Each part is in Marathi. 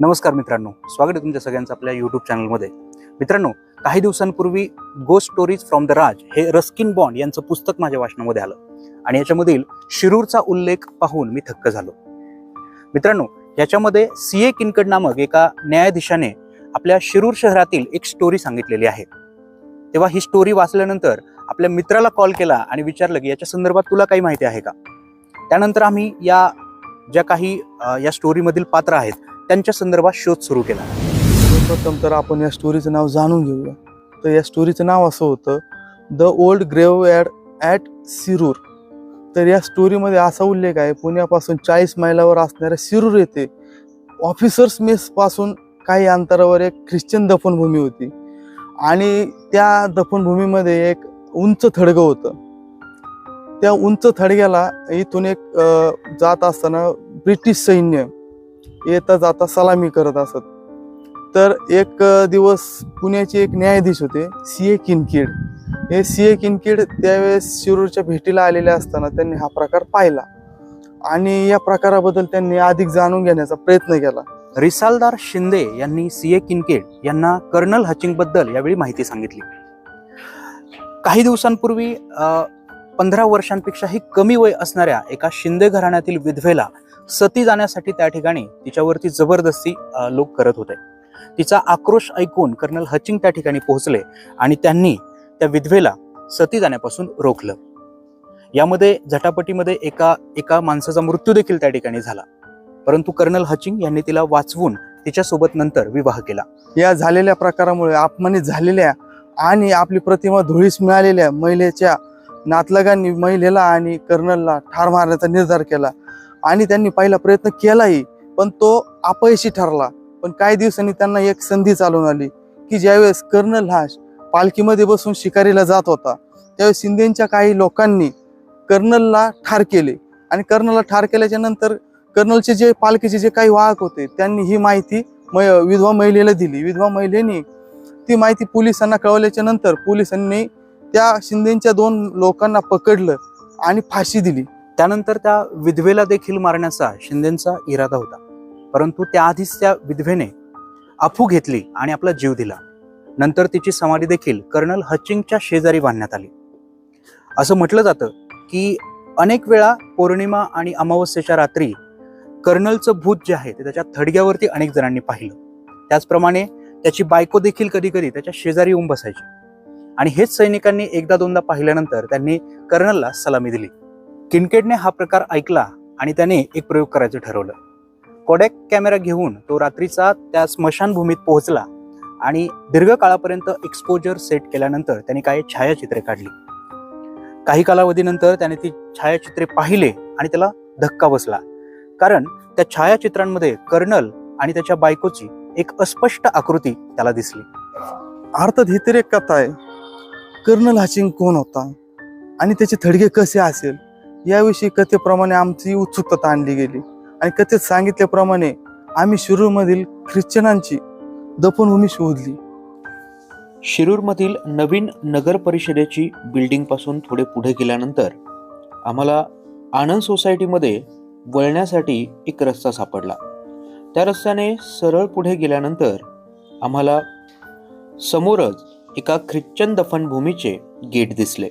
नमस्कार मित्रांनो, स्वागत आहे तुमच्या सगळ्यांचं आपल्या यूट्यूब चॅनलमध्ये. मित्रांनो, काही दिवसांपूर्वी गोस्ट स्टोरीज फ्रॉम द राज हे रस्किन बॉन्ड यांचं पुस्तक माझ्या वाचनामध्ये आलं आणि याच्यामधील शिरूरचा उल्लेख पाहून मी थक्क झालो. मित्रांनो, याच्यामध्ये CA किनकड नामक एका न्यायाधीशाने आपल्या शिरूर शहरातील एक स्टोरी सांगितलेली आहे. तेव्हा ही स्टोरी वाचल्यानंतर आपल्या मित्राला कॉल केला आणि विचारलं की याच्या संदर्भात तुला काही माहिती आहे का. त्यानंतर आम्ही ज्या काही या स्टोरीमधील पात्र आहेत त्यांच्या संदर्भात शोध सुरू केला. सर्वप्रथम तर आपण या स्टोरीचं नाव जाणून घेऊया. तर या स्टोरीचं नाव असं होतं, द ओल्ड ग्रेव्हयार्ड ॲट शिरूर. तर या स्टोरीमध्ये असा उल्लेख आहे, पुण्यापासून 40 मैलावर असणाऱ्या शिरूर येथे ऑफिसर्स मेसपासून काही अंतरावर एक ख्रिश्चन दफनभूमी होती आणि त्या दफनभूमीमध्ये एक उंच थडगं होतं. त्या उंच थडग्याला इथून एक जात असताना ब्रिटिश सैन्य येता जाता सलामी करत असत. तर एक दिवस पुण्याचे एक न्यायाधीश होते CA किनकेड. हे CA किनकेड त्यावेळेस शिरूरच्या भेटीला आलेले असताना त्यांनी हा प्रकार पाहिला आणि या प्रकाराबद्दल त्यांनी अधिक जाणून घेण्याचा प्रयत्न केला. रिसालदार शिंदे यांनी CA किनकेड यांना कर्नल हचिंग बद्दल यावेळी माहिती सांगितली. काही दिवसांपूर्वी 15 वर्षांपेक्षाही कमी वय असणाऱ्या एका शिंदे घराण्यातील विधवेला सती जाण्यासाठी त्या ठिकाणी तिच्यावरती जबरदस्ती लोक करत होते. तिचा आक्रोश ऐकून कर्नल हचिंग त्या ठिकाणी पोहोचले आणि त्यांनी त्या विधवेला सती जाण्यापासून रोखलं. यामध्ये झटापटीमध्ये एका माणसाचा मृत्यू देखील त्या ठिकाणी झाला, परंतु कर्नल हचिंग यांनी तिला वाचवून तिच्यासोबत नंतर विवाह केला. या झालेल्या प्रकारामुळे अपमानित झालेल्या आणि आपली प्रतिमा धुळीस मिळालेल्या महिलेच्या नातलगांनी महिलेला आणि कर्नलला ठार मारण्याचा निर्धार केला आणि त्यांनी पहिला प्रयत्न केलाही, पण तो अपयशी ठरला. पण काही दिवसांनी त्यांना एक संधी चालून आली की ज्यावेळेस कर्नल हा पालखीमध्ये बसून शिकारीला जात होता, त्यावेळेस शिंदेच्या काही लोकांनी कर्नलला ठार केले आणि कर्नलला ठार केल्याच्या नंतर कर्नलचे जे पालखीचे जे काही वाहक होते त्यांनी ही माहिती विधवा महिलेला दिली. विधवा महिलेने ती माहिती पोलिसांना कळवल्याच्या नंतर पोलिसांनी त्या शिंदेच्या 2 लोकांना पकडलं आणि फाशी दिली. त्यानंतर त्या विधवेला देखील मारण्याचा शिंदेचा इरादा होता, परंतु त्याआधीच त्या विधवेने अफू घेतली आणि आपला जीव दिला. नंतर तिची समाधी देखील कर्नल हचिंगच्या शेजारी बांधण्यात आली. असं म्हटलं जातं की अनेक वेळा पौर्णिमा आणि अमावस्येच्या रात्री कर्नलचं भूत जे आहे ते त्याच्या थडग्यावरती अनेक जणांनी पाहिलं. त्याचप्रमाणे त्याची बायको देखील कधी कधी त्याच्या शेजारी येऊन बसायची आणि हेच सैनिकांनी एकदा दोनदा पाहिल्यानंतर त्यांनी कर्नलला सलामी दिली. किनकेडने हा प्रकार ऐकला आणि त्याने एक प्रयोग करायचं ठरवलं. कोडॅक कॅमेरा घेऊन तो रात्रीचा त्या स्मशानभूमीत पोहोचला आणि दीर्घ काळापर्यंत एक्सपोजर सेट केल्यानंतर त्याने काही छायाचित्रे काढली. काही कालावधीनंतर त्याने ती छायाचित्रे पाहिले आणि त्याला धक्का बसला, कारण त्या छायाचित्रांमध्ये कर्नल आणि त्याच्या बायकोची एक अस्पष्ट आकृती त्याला दिसली. अर्थात ही तर एक कथा आहे. कर्नल हचिंग कोण होता आणि त्याचे थडगे कसे असेल याविषयी कथेप्रमाणे आमची उत्सुकता आणली गेली आणि कथेत सांगितल्याप्रमाणे आम्ही शिरूरमधील ख्रिश्चनांची दफनभूमी शोधली. शिरूरमधील नवीन नगर परिषदेची बिल्डिंग पासून थोडे पुढे गेल्यानंतर आम्हाला आनंद सोसायटीमध्ये वळण्यासाठी एक रस्ता सापडला. त्या रस्त्याने सरळ पुढे गेल्यानंतर आम्हाला समोरच एका ख्रिश्चन दफनभूमीचे गेट दिसले.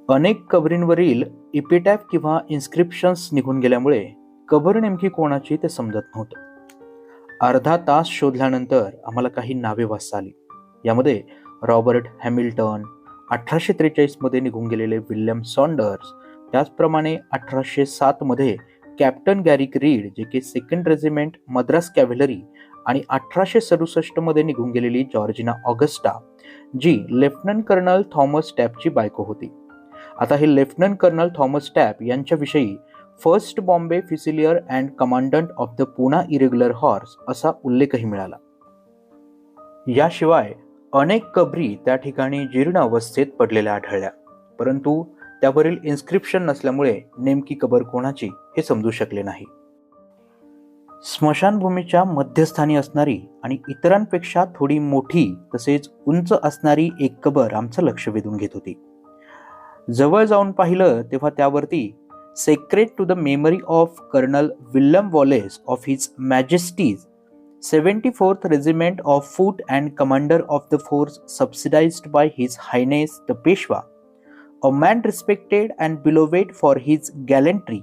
अनेक कबरींवरील इपिटॅफ किंवा इन्स्क्रिप्शन्स निघून गेल्यामुळे कबर नेमकी कोणाची ते समजत नव्हतं. अर्धा तास शोधल्यानंतर आम्हाला काही नावे वाचता आली. यामध्ये रॉबर्ट हॅमिल्टन, 1843 मध्ये निघून गेलेले विल्यम सॉन्डर्स, त्याचप्रमाणे 1807 मध्ये कॅप्टन गॅरिक रीड जे की 2nd रेजिमेंट मद्रास कॅव्हलरी, आणि 1867 मध्ये निघून गेलेली जॉर्जिना ऑगस्टा, जी लेफ्टनंट कर्नल थॉमस टॅपची बायको होती. आता हे लेफ्टनंट कर्नल थॉमस टॅप यांच्याविषयी 1st Bombay fusilier and commandant of the Poona irregular horse असा उल्लेखही मिळाला. याशिवाय अनेक कबरी त्या ठिकाणी जीर्ण अवस्थेत पडलेल्या आढळल्या, परंतु त्यावरील इन्स्क्रिप्शन नसल्यामुळे नेमकी कबर कोणाची हे समजू शकले नाही. स्मशानभूमीच्या मध्यस्थानी असणारी आणि इतरांपेक्षा थोडी मोठी तसेच उंच असणारी एक कबर आमचं लक्ष वेधून घेत होती. जवळ जाऊन पाहिलं तेव्हा त्यावरती sacred to the memory of colonel William Wallace of his majesty's 74th regiment of foot and commander of the force subsidized by his highness the Peshwa, a man respected and beloved for his gallantry,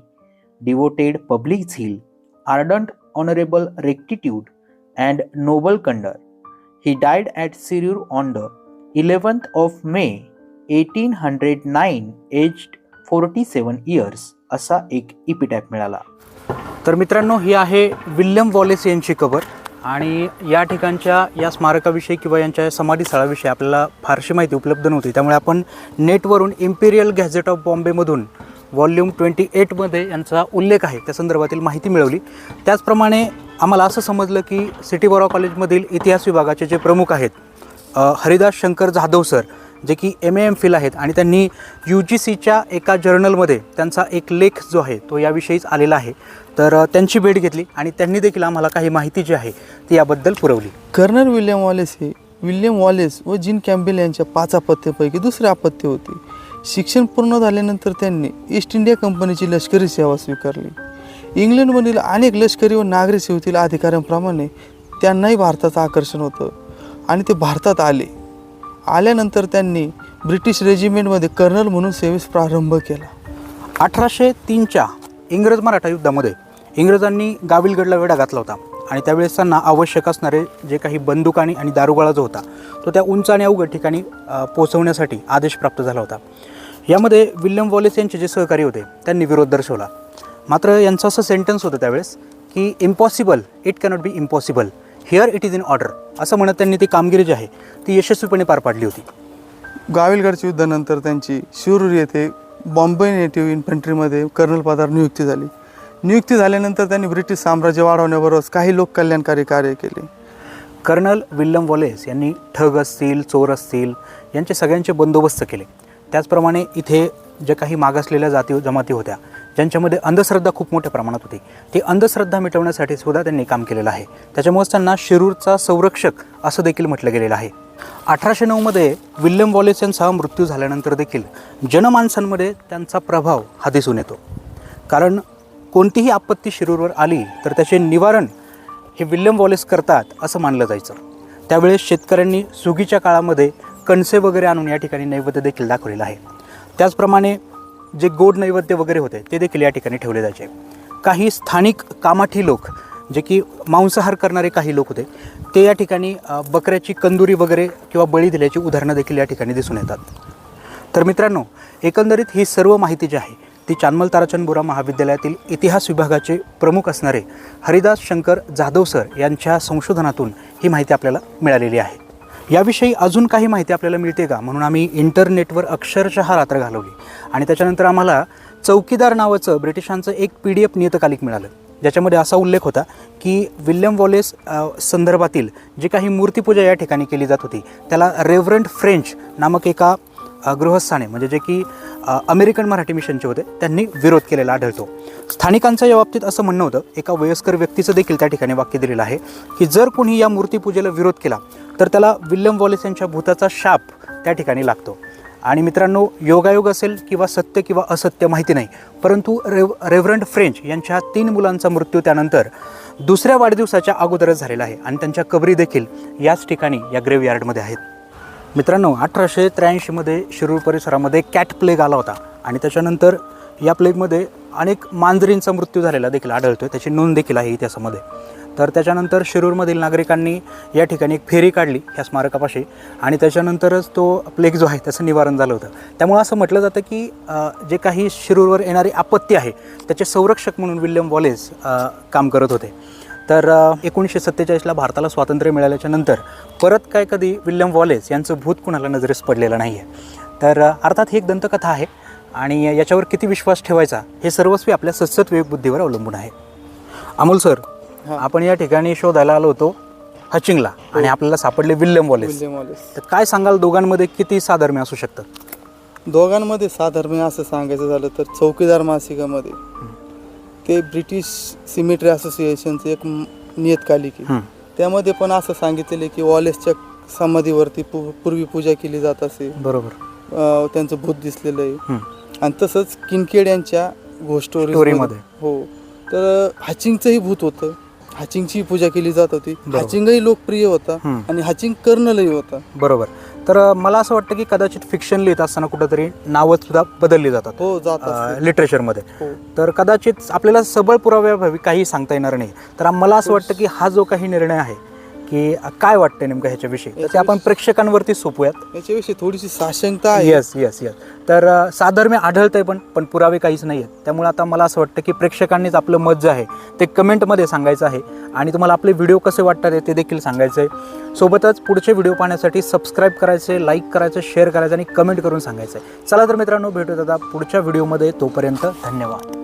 devoted public zeal, ardent honorable rectitude and noble conduct. He died at Sirur on the 11th of May 1809 aged 47 years असा एक इपिटॅफ मिळाला. तर मित्रांनो, ही आहे विल्यम वॉलेस यांची कबर आणि या ठिकाणच्या या स्मारकाविषयी किंवा यांच्या समाधीस्थळाविषयी आपल्याला फारशी माहिती उपलब्ध नव्हती. त्यामुळे आपण नेटवरून इम्पिरियल गॅझेट ऑफ बॉम्बेमधून व्हॉल्यूम 28 मध्ये यांचा उल्लेख आहे त्या संदर्भातील माहिती मिळवली. त्याचप्रमाणे आम्हाला असं समजलं की सिटी बॉरो कॉलेजमधील इतिहास विभागाचे जे प्रमुख आहेत हरिदास शंकर जाधव सर, जे की MA-MPhil आहेत आणि त्यांनी UGCच्या एका जर्नलमध्ये त्यांचा एक लेख जो आहे तो याविषयीच आलेला आहे. तर त्यांची भेट घेतली आणि त्यांनी देखील आम्हाला काही माहिती जी आहे ती याबद्दल पुरवली. कर्नल विल्यम वॉलेस हे विल्यम वॉलेस व जीन कॅम्पबेल यांच्या 5 अपत्यापैकी दुसरे अपत्य होते. शिक्षण पूर्ण झाल्यानंतर त्यांनी ईस्ट इंडिया कंपनीची लष्करी सेवा स्वीकारली. इंग्लंडमधील अनेक लष्करी व नागरी सेवेतील अधिकाऱ्यांप्रमाणे त्यांनाही भारताचं आकर्षण होतं आणि ते भारतात आल्यानंतर त्यांनी ब्रिटिश रेजिमेंटमध्ये कर्नल म्हणून सेवेस प्रारंभ केला. 1803च्या इंग्रज मराठा युद्धामध्ये इंग्रजांनी गाविलगडला वेढा घातला होता आणि त्यावेळेस त्यांना आवश्यक असणारे जे काही बंदुकानी आणि दारुगोळा जो होता तो त्या उंच आणि अवघड ठिकाणी पोहोचवण्यासाठी आदेश प्राप्त झाला होता. यामध्ये विल्यम वॉलेस यांचे जे सहकारी होते त्यांनी विरोध दर्शवला. मात्र यांचं असं सेंटेन्स होतं त्यावेळेस की impossible, it cannot be impossible, here it is in order, असं म्हणत त्यांनी ती कामगिरी जी आहे ती यशस्वीपणे पार पाडली होती. गाविलगडच्या युद्धानंतर त्यांची शिरूर येथे बॉम्बे नेटिव्ह इन्फंट्रीमध्ये कर्नल पदावर नियुक्ती झाली. नियुक्ती झाल्यानंतर त्यांनी ब्रिटिश साम्राज्य वाढवण्याबरोबरच काही लोक कल्याणकारी कार्य केले. कर्नल विल्यम वॉलेस यांनी ठग असतील, चोर असतील यांचे सगळ्यांचे बंदोबस्त केले. त्याचप्रमाणे इथे ज्या काही मागासलेल्या जाती जमाती होत्या ज्यांच्यामध्ये अंधश्रद्धा खूप मोठ्या प्रमाणात होती, ती अंधश्रद्धा मिटवण्यासाठी सुद्धा त्यांनी काम केलेलं आहे. त्याच्यामुळेच त्यांना शिरूरचा संरक्षक असं देखील म्हटलं गेलेलं आहे. 1809 मध्ये विल्यम वॉलेस यांचा मृत्यू झाल्यानंतर देखील जनमानसांमध्ये त्यांचा प्रभाव हा दिसून येतो. कारण कोणतीही आपत्ती शिरूरवर आली तर त्याचे निवारण हे विल्यम वॉलेस करतात असं मानलं जायचं. त्यावेळेस शेतकऱ्यांनी सुगीच्या काळामध्ये कणसे वगैरे आणून या ठिकाणी नैवेद्य देखील दाखवलेलं आहे. त्याचप्रमाणे जे गोड नैवेद्य वगैरे होते ते देखील या ठिकाणी ठेवले जायचे. काही स्थानिक कामाठी लोक जे की मांसाहार करणारे काही लोक होते ते या ठिकाणी बकऱ्याची कंदुरी वगैरे किंवा बळी दिल्याची उदाहरणं देखील या ठिकाणी दिसून येतात. तर मित्रांनो, एकंदरीत ही सर्व माहिती जी आहे ती चांदमल ताराचंद बोरा महाविद्यालयातील इतिहास विभागाचे प्रमुख असणारे हरिदास शंकर जाधव सर यांच्या संशोधनातून ही माहिती आपल्याला मिळालेली आहे. याविषयी अजून काही माहिती आपल्याला मिळते का म्हणून आम्ही इंटरनेटवर अक्षरशः रात्र घालवली आणि त्याच्यानंतर आम्हाला चौकीदार नावाचं ब्रिटिशांचं एक PDF नियतकालिक मिळालं, ज्याच्यामध्ये असा उल्लेख होता की विल्यम वॉलेस संदर्भातील जी काही मूर्तीपूजा या ठिकाणी केली जात होती त्याला रेव्हरंड फ्रेंच नामक एका गृहस्थाने म्हणजे जे की अमेरिकन मराठी मिशनचे होते त्यांनी विरोध केलेला आढळतो. स्थानिकांचं या बाबतीत असं म्हणणं होतं, एका वयस्कर व्यक्तीचं देखील त्या ठिकाणी वाक्य दिलेलं आहे की जर कोणी या मूर्तीपूजेला विरोध केला तर त्याला विल्यम वॉलेस यांच्या भूताचा शाप त्या ठिकाणी लागतो. आणि मित्रांनो, योगायोग असेल किंवा सत्य किंवा असत्य माहिती नाही, परंतु रेव्हरंड फ्रेंच यांच्या 3 मुलांचा मृत्यू त्यानंतर दुसऱ्या वाढदिवसाच्या अगोदरच झालेला आहे आणि त्यांच्या कबरी देखील याच ठिकाणी या ग्रेव्हयार्डमध्ये आहेत. मित्रांनो, 1883मध्ये शिरूर परिसरामध्ये कॅट प्लेग आला होता आणि त्याच्यानंतर या प्लेगमध्ये अनेक मांजरींचा मृत्यू झालेला देखील आढळतो आहे. त्याची नोंद देखील आहे इतिहासामध्ये. तर त्याच्यानंतर शिरूरमधील नागरिकांनी या ठिकाणी एक फेरी काढली ह्या स्मारकापाशी आणि त्याच्यानंतरच तो प्लेग जो आहे त्याचं निवारण झालं होतं. त्यामुळे असं म्हटलं जातं की जे काही शिरूरवर येणारी आपत्ती आहे त्याचे संरक्षक म्हणून विल्यम वॉलेस काम करत होते. तर 1947ला भारताला स्वातंत्र्य मिळाल्याच्या नंतर परत काय कधी विल्यम वॉलेस यांचं भूत कुणाला नजरेस पडलेलं नाही आहे. तर अर्थात ही एक दंतकथा आहे आणि याच्यावर किती विश्वास ठेवायचा हे सर्वस्वी आपल्या सतत विवेकबुद्धीवर अवलंबून आहे. अमोल सर, आपण या ठिकाणी शोधायला आलो होतो हचिंगला आणि आपल्याला सापडले विल्यम वॉलेस. तर काय सांगाल, दोघांमध्ये किती साधर्म्य असू शकतं? दोघांमध्ये साधर्म्य असं सांगायचं झालं तर चौकीदार मासिकामध्ये ते ब्रिटिश सिमेट्री असोसिएशनचं एक नियतकालिक आहे. त्यामध्ये पण असं सांगितलेलं आहे की वॉलेसच्या समाधीवरती पूर्वी पूजा केली जात असे. बरोबर. त्यांचं भूत दिसलेलं आहे. आणि तसंच किनकेड यांच्या स्टोरीमध्ये हो, तर हाचिंगचंही भूत होतं. हाचिंगची पूजा केली जात होती. हाचिंगही लोकप्रिय होता आणि हाचिंग कर्नलही होता. बरोबर. तर मला असं वाटतं की कदाचित फिक्शन लिहित असताना कुठंतरी नावं सुद्धा बदलली जातात. हो, जातात लिटरेचरमध्ये. हो. तर कदाचित आपल्याला सबळ पुराव्याभावी काही सांगता येणार नाही. तर मला असं वाटतं की हा जो काही निर्णय आहे की काय वाटतं नेमकं ह्याच्याविषयी, तर ते आपण प्रेक्षकांवरती सोपूयात. याच्याविषयी थोडीशी साशंकता आहे. येस. तर साधर्म्य आढळतंय पण पुरावे काहीच नाही आहेत. त्यामुळे आता मला असं वाटतं की प्रेक्षकांनीच आपलं मत जे आहे ते कमेंटमध्ये सांगायचं आहे आणि तुम्हाला आपले व्हिडिओ कसे वाटतात ते देखील सांगायचं आहे. सोबतच पुढचे व्हिडिओ पाहण्यासाठी सबस्क्राईब करायचे, लाईक करायचं, शेअर करायचं आणि कमेंट करून सांगायचं आहे. चला तर मित्रांनो, भेटूयात आता पुढच्या व्हिडिओमध्ये. तोपर्यंत धन्यवाद.